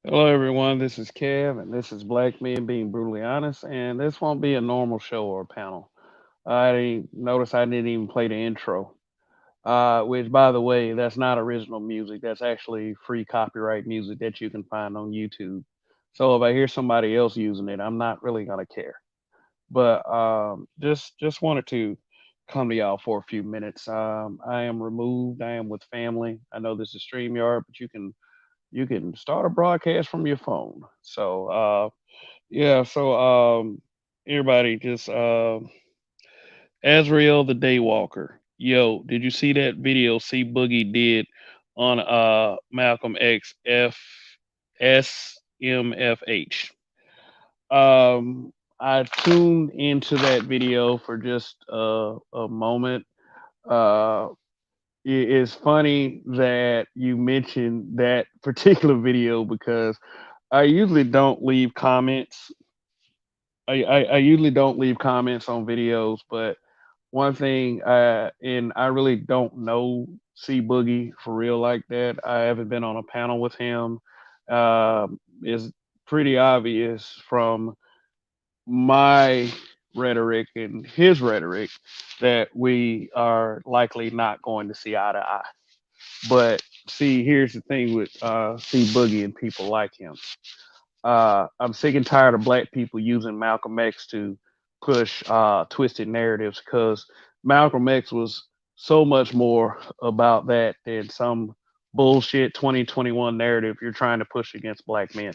Hello, everyone. This is Kev, and this is Black Men Being Brutally Honest. And this won't be a normal show or panel. I didn't notice I didn't even play the intro, which, by the way, that's not original music. That's actually free copyright music that you can find on YouTube. So if I hear somebody else using it, I'm not really gonna care. But just wanted to come to y'all for a few minutes. I am removed. I am with family. I know this is Streamyard, but you can start a broadcast from your phone. So yeah, so everybody just Azrael the Daywalker. Yo, did you see that video C Boogie did on Malcolm X SMFH? I tuned into that video for just a moment. Uh it's funny that you mentioned that particular video because I usually don't leave comments. I usually don't leave comments on videos, but one thing, and I really don't know C Boogie for real like that. I haven't been on a panel with him. It's pretty obvious from my rhetoric and his rhetoric that we are likely not going to see eye to eye. But see, here's the thing with C Boogie and people like him. I'm sick and tired of black people using Malcolm X to push twisted narratives because Malcolm X was so much more about that than some bullshit 2021 narrative you're trying to push against black men.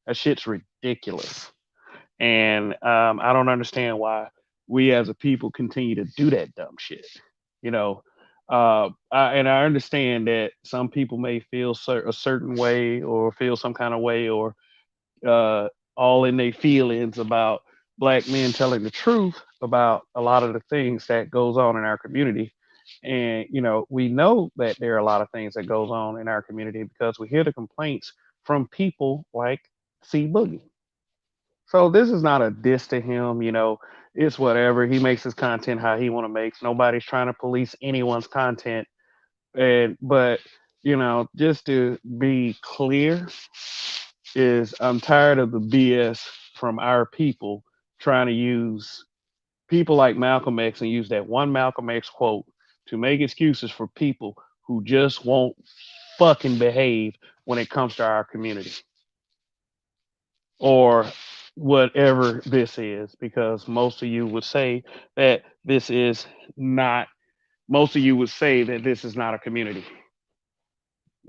That shit's ridiculous. And I don't understand why we as a people continue to do that dumb shit. You know, and I understand that some people may feel a certain way or feel some kind of way or uh, all in their feelings about black men telling the truth about a lot of the things that goes on in our community. And we know that there are a lot of things that goes on in our community because we hear the complaints from people like C Boogie. So this is not a diss to him. It's whatever. He makes his content how he want to make. Nobody's trying to police anyone's content. And but just to be clear, is I'm tired of the BS from our people trying to use people like Malcolm X and use that one Malcolm X quote to make excuses for people who just won't fucking behave when it comes to our community or whatever this is, because most of you would say that this is not, most of you would say that this is not a community.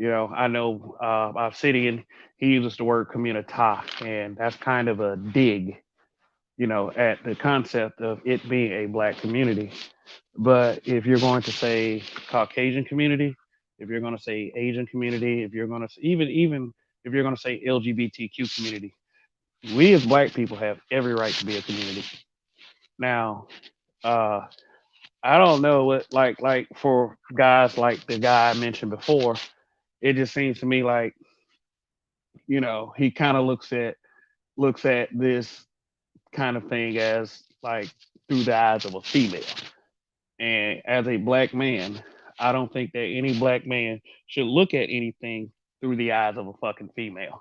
I know Obsidian, he uses the word communita, and that's kind of a dig, at the concept of it being a black community. But if you're going to say Caucasian community, if you're going to say Asian community, if you're going to even if you're going to say LGBTQ community, we as black people have every right to be a community. Now, uh, I don't know what like for guys like the guy I mentioned before, it just seems to me like he kind of looks at this kind of thing as like through the eyes of a female. And as a black man, I don't think that any black man should look at anything through the eyes of a fucking female.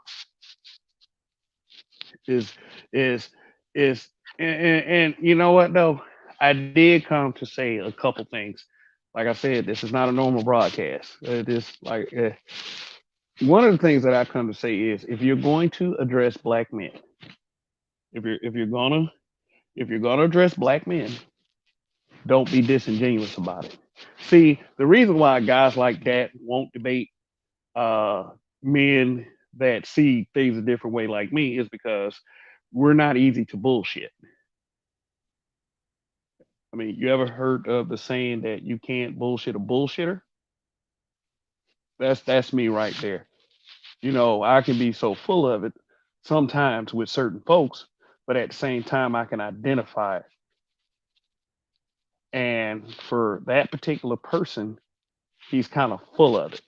Is is is and you know what though? I did come to say a couple things. Like I said, this is not a normal broadcast. One of the things that I come to say is if you're going to address black men, if you're gonna address black men, don't be disingenuous about it. See, the reason why guys like that won't debate uh, men that see things a different way like me is because we're not easy to bullshit. I mean, you ever heard of the saying that you can't bullshit a bullshitter? That's me right there. I can be so full of it sometimes with certain folks, but at the same time, I can identify it. And for that particular person, he's kind of full of it.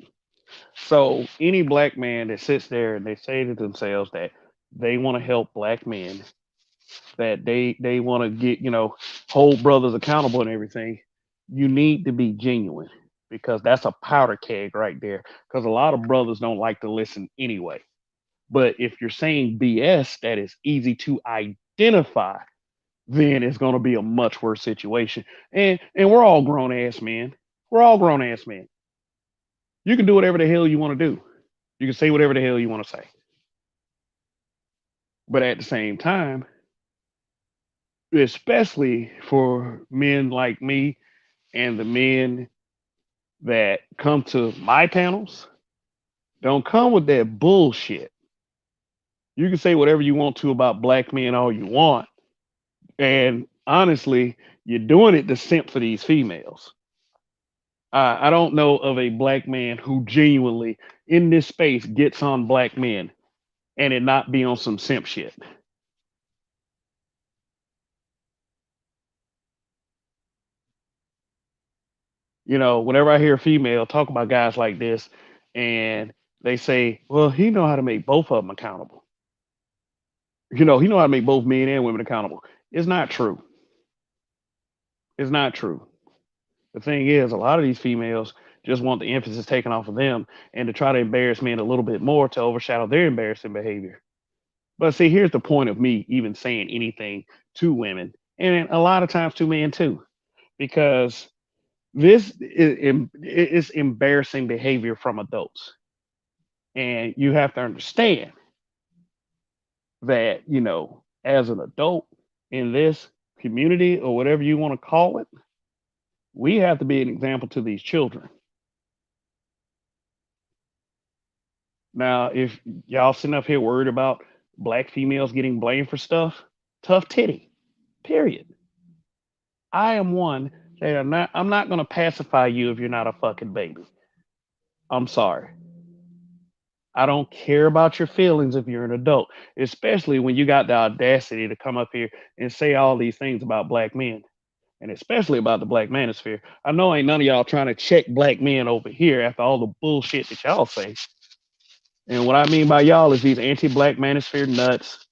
So any black man that sits there and they say to themselves that they want to help black men, that they want to get hold brothers accountable and everything, you need to be genuine because that's a powder keg right there. Because a lot of brothers don't like to listen anyway. But if you're saying BS that is easy to identify, then it's going to be a much worse situation. And we're all grown ass men. We're all grown ass men. You can do whatever the hell you want to do. You can say whatever the hell you want to say. But at the same time, especially for men like me and the men that come to my panels, don't come with that bullshit. You can say whatever you want to about black men all you want. And honestly, you're doing it to simp for these females. I don't know of a black man who genuinely in this space gets on black men and it not be on some simp shit. You know, whenever I hear a female talk about guys like this and they say, well, he know how to make both of them accountable. You know, he know how to make both men and women accountable. It's not true. It's not true. The thing is, a lot of these females just want the emphasis taken off of them and to try to embarrass men a little bit more to overshadow their embarrassing behavior. But see, here's the point of me even saying anything to women, and a lot of times to men too, because this is embarrassing behavior from adults. And you have to understand that, you know, as an adult in this community or whatever you want to call it, we have to be an example to these children. Now, if y'all sitting up here worried about black females getting blamed for stuff, tough titty, period. I am one that I'm not gonna pacify you if you're not a fucking baby. I'm sorry. I don't care about your feelings if you're an adult, especially when you got the audacity to come up here and say all these things about black men, and especially about the black manosphere. I know ain't none of y'all trying to check black men over here after all the bullshit that y'all say. And what I mean by y'all is these anti-black manosphere nuts,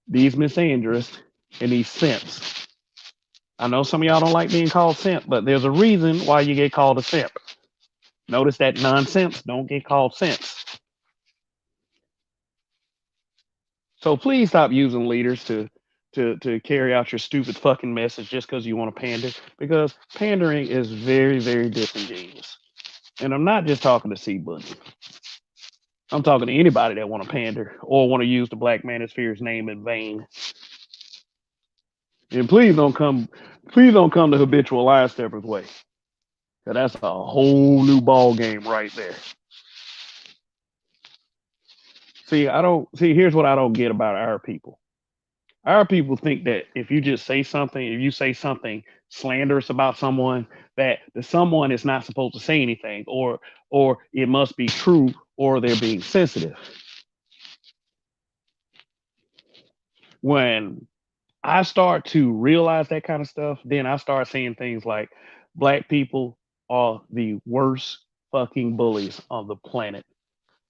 these misandrists, and these simps. I know some of y'all don't like being called simp, but there's a reason why you get called a simp. Notice that nonsense don't get called simps. So please stop using leaders to carry out your stupid fucking message just because you want to pander. Because pandering is very, very disingenuous. And I'm not just talking to C Bunny. I'm talking to anybody that want to pander or want to use the Black Manosphere's name in vain. And please don't come the habitual line steppers way. Cause that's a whole new ball game right there. See, I don't see. Here's what I don't get about our people. Our people think that if you just say something, if you say something slanderous about someone, that the someone is not supposed to say anything, or it must be true, or they're being sensitive. When I start to realize that kind of stuff, then I start saying things like, "Black people are the worst fucking bullies on the planet.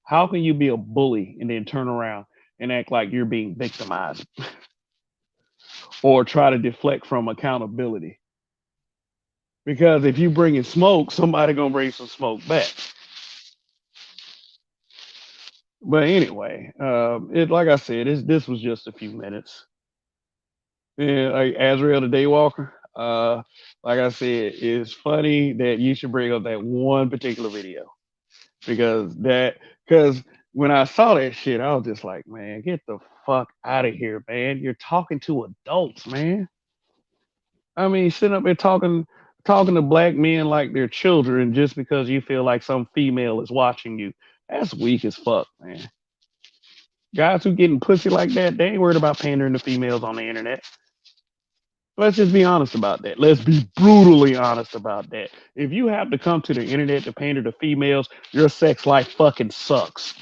How can you be a bully and then turn around and act like you're being victimized or try to deflect from accountability? Because if you bring in smoke, somebody gonna bring some smoke back." But anyway, it like I said, this was just a few minutes. And like Azrael the Daywalker, like I said, it's funny that you should bring up that one particular video because when I saw that shit, I was just like, man, get the fuck out of here, man. You're talking to adults, man. I mean, sitting up there talking to black men like they're children just because you feel like some female is watching you. That's weak as fuck, man. Guys who getting pussy like that, they ain't worried about pandering to females on the internet. Let's just be honest about that. Let's be brutally honest about that. If you have to come to the internet to pander to females, your sex life fucking sucks.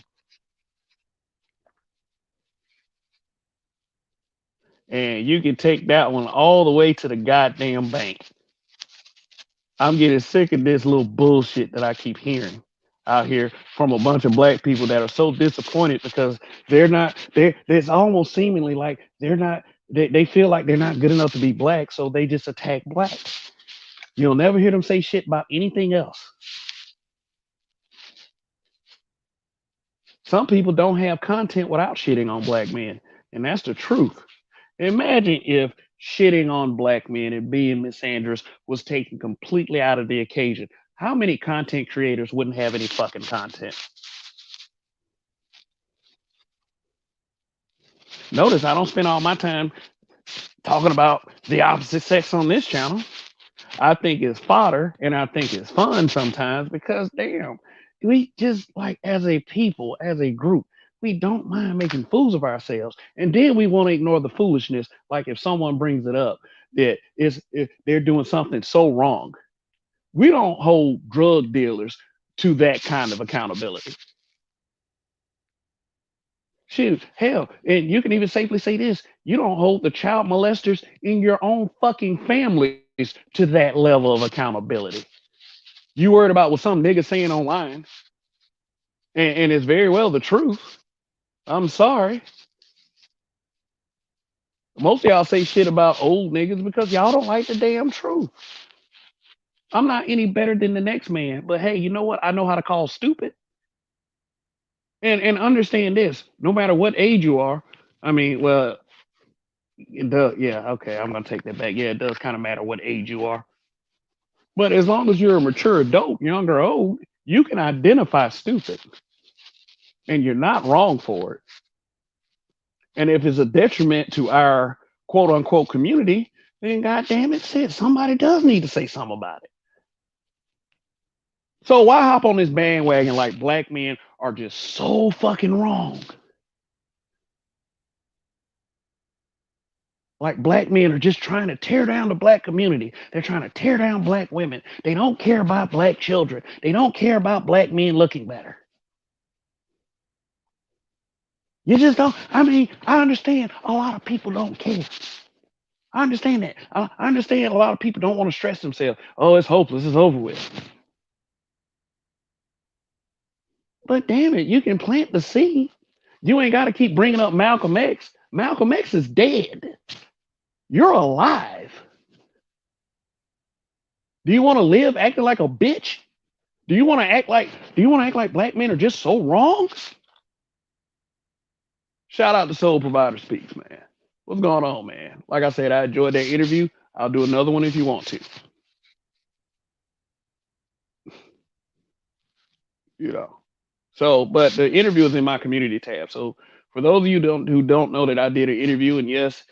And you can take that one all the way to the goddamn bank. I'm getting sick of this little bullshit that I keep hearing out here from a bunch of black people that are so disappointed because they're not they it's almost seemingly like they feel like they're not good enough to be black, so they just attack blacks. You'll never hear them say shit about anything else. Some people don't have content without shitting on black men, and that's the truth. Imagine if shitting on black men and being misandrous was taken completely out of the occasion. How many content creators wouldn't have any fucking content? Notice I don't spend all my time talking about the opposite sex on this channel. I think it's fodder and I think it's fun sometimes because damn, we just like as a people, as a group, we don't mind making fools of ourselves. And then we want to ignore the foolishness. Like if someone brings it up that if they're doing something so wrong, we don't hold drug dealers to that kind of accountability. Shoot, hell, and you can even safely say this: you don't hold the child molesters in your own fucking families to that level of accountability. You worried about what some nigga saying online, and it's very well the truth. I'm sorry. Most of y'all say shit about old niggas because y'all don't like the damn truth. I'm not any better than the next man, but hey, you know what? I know how to call stupid. And understand this: no matter what age you are, I mean, well, it does. Yeah, okay, I'm gonna take that back. Yeah, it does kind of matter what age you are. But as long as you're a mature adult, young or old, you can identify stupid, and you're not wrong for it. And if it's a detriment to our quote unquote community, then goddamn it, shit, somebody does need to say something about it. So why hop on this bandwagon like black men are just so fucking wrong? Like black men are just trying to tear down the black community. They're trying to tear down black women. They don't care about black children. They don't care about black men looking better. You just don't. I mean, I understand a lot of people don't care. I understand that. I understand a lot of people don't want to stress themselves. Oh, it's hopeless. It's over with. But damn it, you can plant the seed. You ain't got to keep bringing up Malcolm X. Malcolm X is dead. You're alive. Do you want to live acting like a bitch? Do you want to act like black men are just so wrong? Shout out to Soul Provider Speaks, man. What's going on, man? Like I said, I enjoyed that interview. I'll do another one if you want to. You know. So, but the interview is in my community tab. So for those of you who don't know that I did an interview, and yes,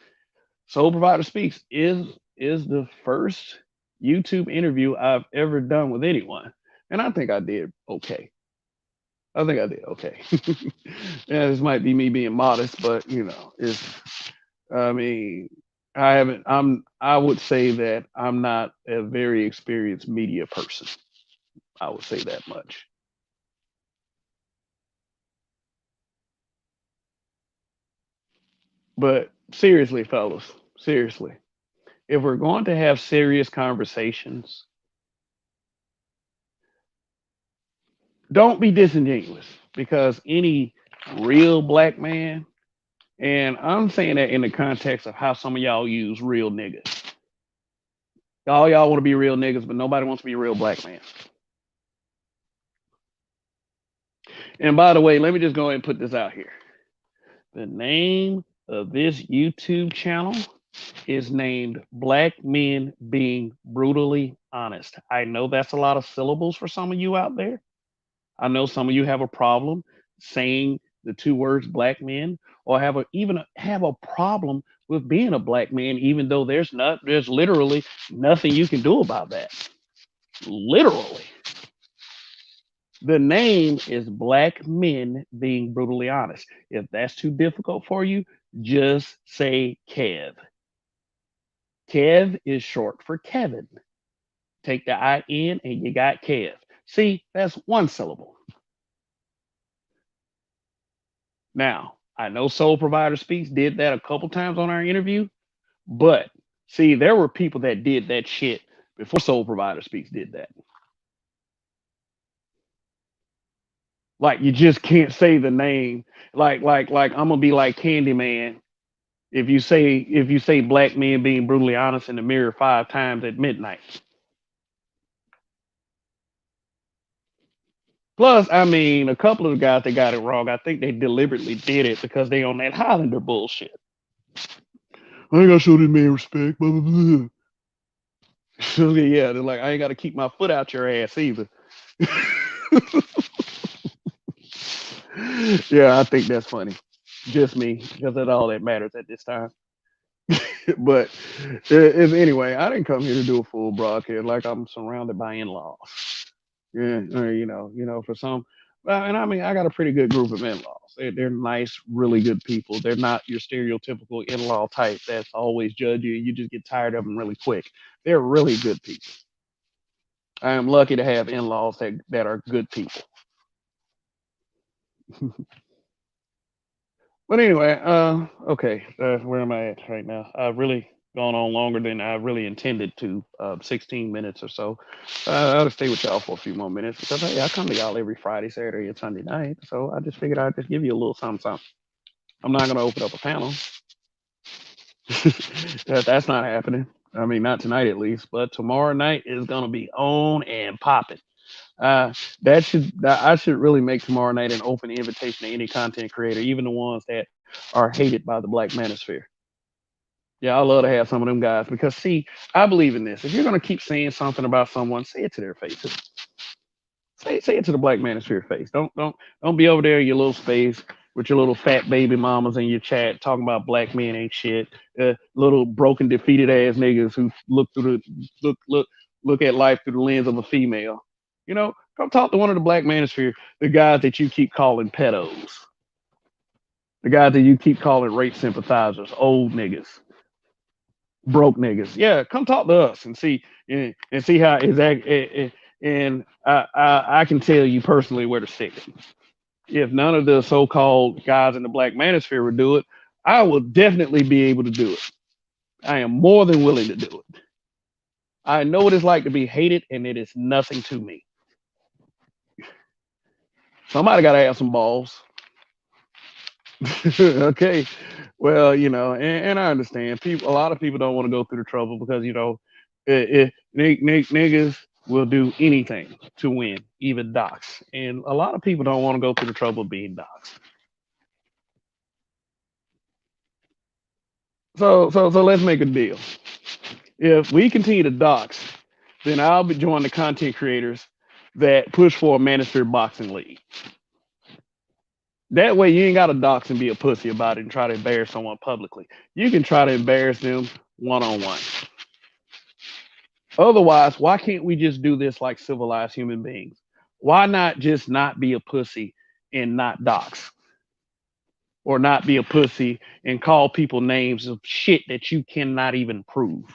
Soul Provider Speaks is the first YouTube interview I've ever done with anyone. And I think I did okay. I think I did okay. Yeah, this might be me being modest, but you know, it's I mean, I would say that I'm not a very experienced media person. I would say that much. But seriously, fellas, seriously, if we're going to have serious conversations, don't be disingenuous because any real black man, and I'm saying that in the context of how some of y'all use real niggas. All y'all want to be real niggas, but nobody wants to be a real black man. And by the way, let me just go ahead and put this out here. The name of this YouTube channel is named Black Men Being Brutally Honest. I know that's a lot of syllables for some of you out there. I know some of you have a problem saying the two words black men, or even have a problem with being a black man, even though there's literally nothing you can do about that. Literally. The name is Black Men Being Brutally Honest. If that's too difficult for you, just say Kev. Kev is short for Kevin. Take the I-N and you got Kev. See, that's one syllable. Now, I know Soul Provider Speaks did that a couple times on our interview, but see, there were people that did that shit before Soul Provider Speaks did that. Like you just can't say the name. Like I'm gonna be like Candyman. If you say black men being brutally honest in the mirror 5 times at midnight. Plus, I mean, a couple of the guys that got it wrong, I think they deliberately did it because they on that Highlander bullshit. I ain't gotta show this man respect. Blah, blah, blah. So yeah, they're like, I ain't gotta keep my foot out your ass either. Yeah, I think that's funny. Just me, because that's all that matters at this time. But if anyway, I didn't come here to do a full broadcast. Like I'm surrounded by in-laws. Yeah, for some, and I mean, I got a pretty good group of in-laws. They're nice, really good people. They're not your stereotypical in-law type that's always judge you. You just get tired of them really quick. They're really good people. I am lucky to have in-laws that are good people. But anyway, okay, where am I at right now? I've really gone on longer than I really intended to, 16 minutes or so. I'll stay with y'all for a few more minutes because hey, I come to y'all every Friday, Saturday, and Sunday night. So I just figured I'd just give you a little something, something. I'm not gonna open up a panel. That's not happening. I mean, not tonight at least, but tomorrow night is gonna be on and popping. Uh, I should really make tomorrow night an open invitation to any content creator, even the ones that are hated by the Black Manosphere. Yeah, I love to have some of them guys because see, I believe in this. If you're gonna keep saying something about someone, say it to their faces. Say it to the Black Manosphere face. Don't be over there in your little space with your little fat baby mamas in your chat talking about black men ain't shit. Little broken, defeated ass niggas who look at life through the lens of a female. Come talk to one of the Black Manosphere, the guys that you keep calling pedos, the guys that you keep calling rape sympathizers, old niggas, broke niggas. Yeah, come talk to us and see how exactly. And I can tell you personally where to stick it. If none of the so-called guys in the Black Manosphere would do it, I will definitely be able to do it. I am more than willing to do it. I know what it's like to be hated, and it is nothing to me. Somebody got to have some balls. Okay. Well, and I understand people. A lot of people don't want to go through the trouble because niggas will do anything to win, even docs. And a lot of people don't want to go through the trouble of being docs. So let's make a deal. If we continue to dox, then I'll be joining the content creators that push for a Manosphere boxing league. That way, you ain't got to dox and be a pussy about it and try to embarrass someone publicly. You can try to embarrass them one on one. Otherwise, why can't we just do this like civilized human beings? Why not just not be a pussy and not dox? Or not be a pussy and call people names of shit that you cannot even prove?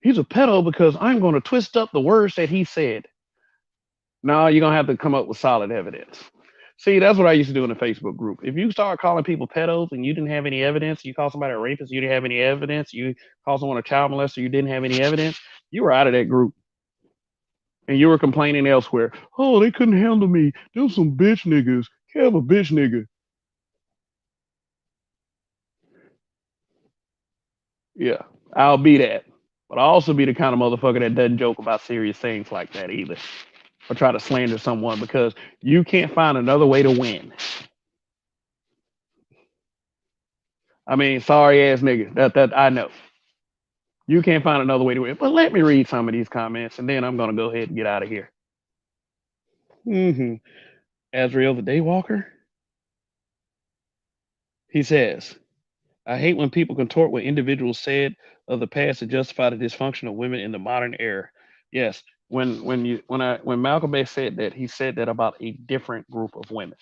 He's a pedo because I'm going to twist up the words that he said. No, you're going to have to come up with solid evidence. See, that's what I used to do in the Facebook group. If you start calling people pedos and you didn't have any evidence, you call somebody a rapist, you didn't have any evidence, you call someone a child molester, you didn't have any evidence, you were out of that group. And you were complaining elsewhere. Oh, they couldn't handle me. Them some bitch niggas. Kev a bitch nigga. Yeah, I'll be that. But I'll also be the kind of motherfucker that doesn't joke about serious things like that either. Or try to slander someone because you can't find another way to win. I mean, sorry ass nigga. That I know. You can't find another way to win. But let me read some of these comments and then I'm gonna go ahead and get out of here. Mm-hmm. Azrael the Daywalker. He says, I hate when people contort what individuals said of the past to justify the dysfunction of women in the modern era. Yes, when Malcolm X said that, he said that about a different group of women,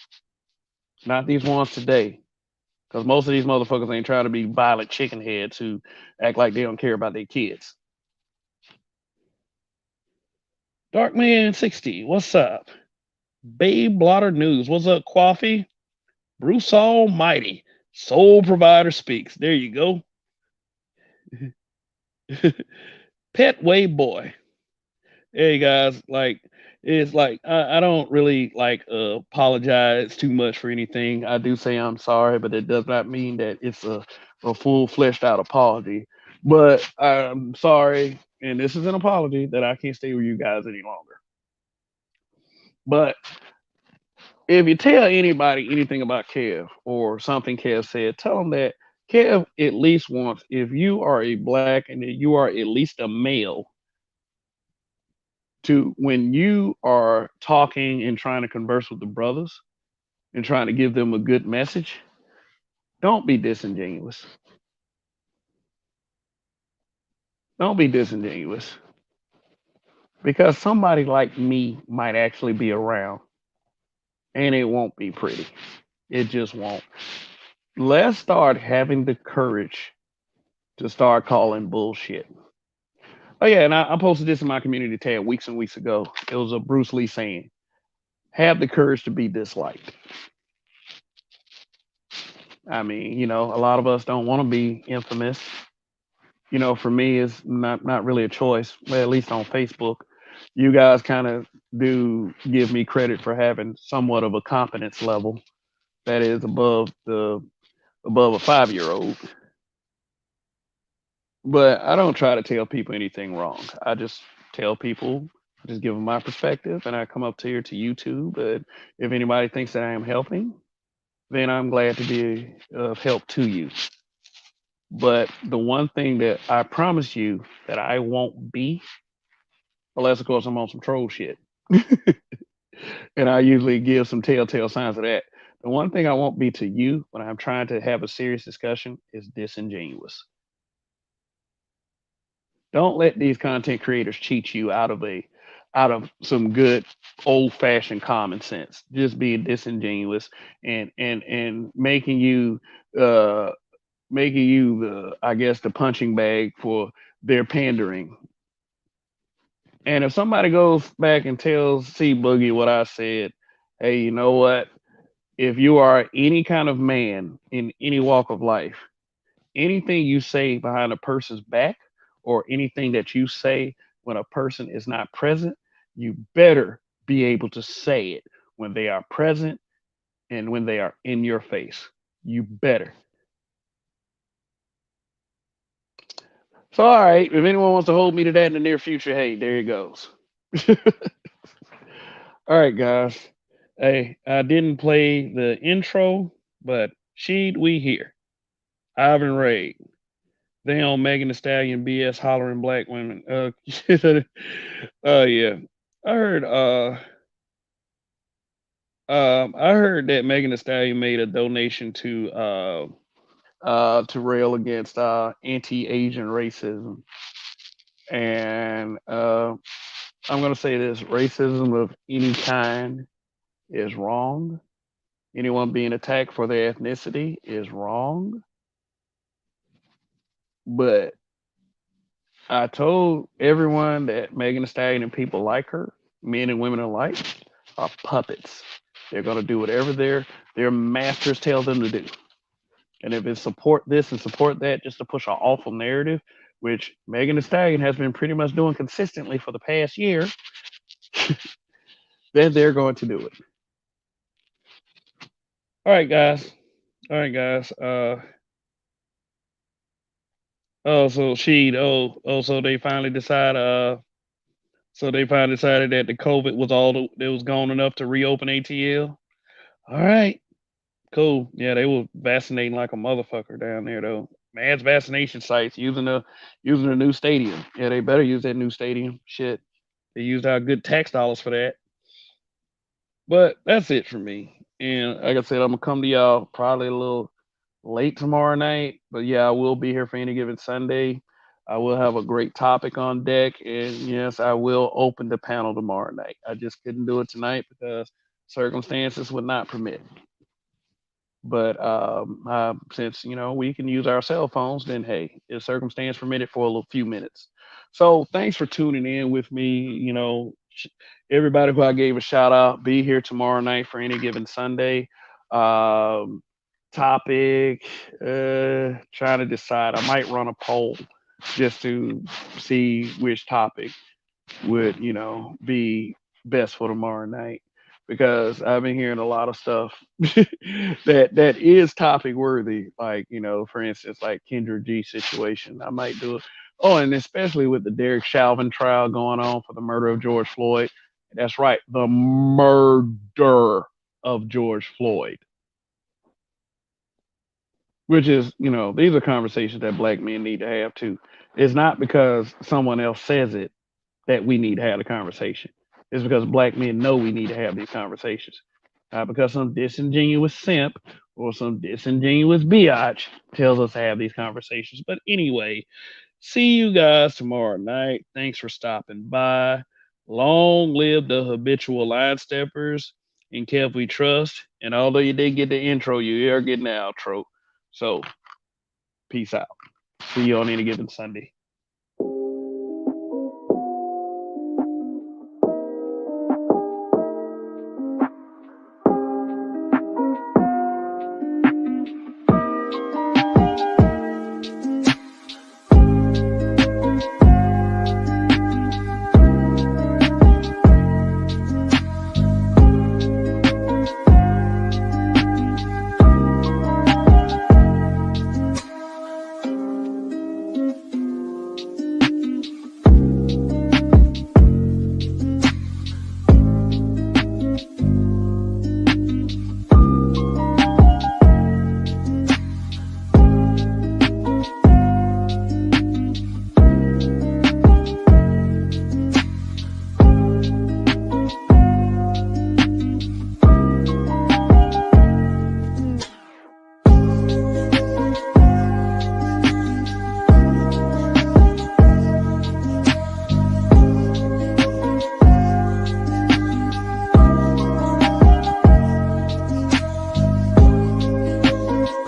not these ones today. Because most of these motherfuckers ain't trying to be violent chicken heads who act like they don't care about their kids. Darkman60, what's up? Babe Blotter News, what's up, Coffee? Bruce Almighty, Soul Provider Speaks. There you go. Pet Way Boy. Hey guys, it's like I don't really apologize too much for anything. I do say I'm sorry, but it does not mean that it's a full fleshed out apology. But I'm sorry, and this is an apology that I can't stay with you guys any longer. But if you tell anybody anything about Kev or something Kev said, tell them that Kev at least wants, if you are a black and you are at least a male, to when you are talking and trying to converse with the brothers and trying to give them a good message, don't be disingenuous. Don't be disingenuous because somebody like me might actually be around and it won't be pretty. It just won't. Let's start having the courage to start calling bullshit. Oh yeah, and I posted this in my community tab weeks and weeks ago. It was a Bruce Lee saying, "Have the courage to be disliked." I mean, a lot of us don't want to be infamous. For me, it's not really a choice. Well, at least on Facebook, you guys kind of do give me credit for having somewhat of a competence level that is above a 5 year old. But I don't try to tell people anything wrong. I just tell people, I just give them my perspective, and I come up here to YouTube. But if anybody thinks that I am helping, then I'm glad to be of help to you. But the one thing that I promise you that I won't be, unless of course I'm on some troll shit, and I usually give some telltale signs of that. The one thing I won't be to you when I'm trying to have a serious discussion is disingenuous. Don't let these content creators cheat you out of some good old fashioned common sense. Just being disingenuous and uh making you the, I guess, the punching bag for their pandering. And if somebody goes back and tells C Boogie what I said, hey, you know what? If you are any kind of man in any walk of life, anything you say behind a person's back or anything that you say when a person is not present, you better be able to say it when they are present and when they are in your face. You better. So, all right, if anyone wants to hold me to that in the near future, hey, there it goes. All right, guys. Hey, I didn't play the intro, but she'd we here. Ivan Ray. They on Megan Thee Stallion BS hollering black women. Yeah. I heard I heard that Megan Thee Stallion made a donation to rail against anti-Asian racism. And I'm gonna say this: racism of any kind is wrong. Anyone being attacked for their ethnicity is wrong. But I told everyone that Megan Thee Stallion and people like her, men and women alike, are puppets. They're gonna do whatever their masters tell them to do. And if it's support this and support that just to push an awful narrative, which Megan Thee Stallion has been pretty much doing consistently for the past year, then they're going to do it. All right, guys. All right, guys. So so they finally decided that the COVID was it was gone enough to reopen ATL. All right, cool. Yeah, they were vaccinating like a motherfucker down there though. Mass vaccination sites using the new stadium. Yeah, they better use that new stadium. Shit, they used our good tax dollars for that. But that's it for me. And like I said, I'm gonna come to y'all probably a little late tomorrow night. But yeah, I will be here for any given Sunday. I will have a great topic on deck, and yes, I will open the panel tomorrow night. I just couldn't do it tonight because circumstances would not permit. But since we can use our cell phones, then hey, if circumstance permitted for a little few minutes. So thanks for tuning in with me. Everybody who I gave a shout out, be here tomorrow night for any given Sunday. Um, Topic, trying to decide. I might run a poll just to see which topic would be best for tomorrow night because I've been hearing a lot of stuff that is topic worthy. Like for instance, like Kendra G situation. I might do it. Oh, and especially with the Derek Chauvin trial going on for the murder of George Floyd. That's right, the murder of George Floyd. Which is, these are conversations that black men need to have too. It's not because someone else says it that we need to have the conversation. It's because black men know we need to have these conversations. Not because some disingenuous simp or some disingenuous biatch tells us to have these conversations. But anyway, see you guys tomorrow night. Thanks for stopping by. Long live the habitual line steppers. In Kev we trust. And although you didn't get the intro, you are getting the outro. So peace out. See you on any given Sunday.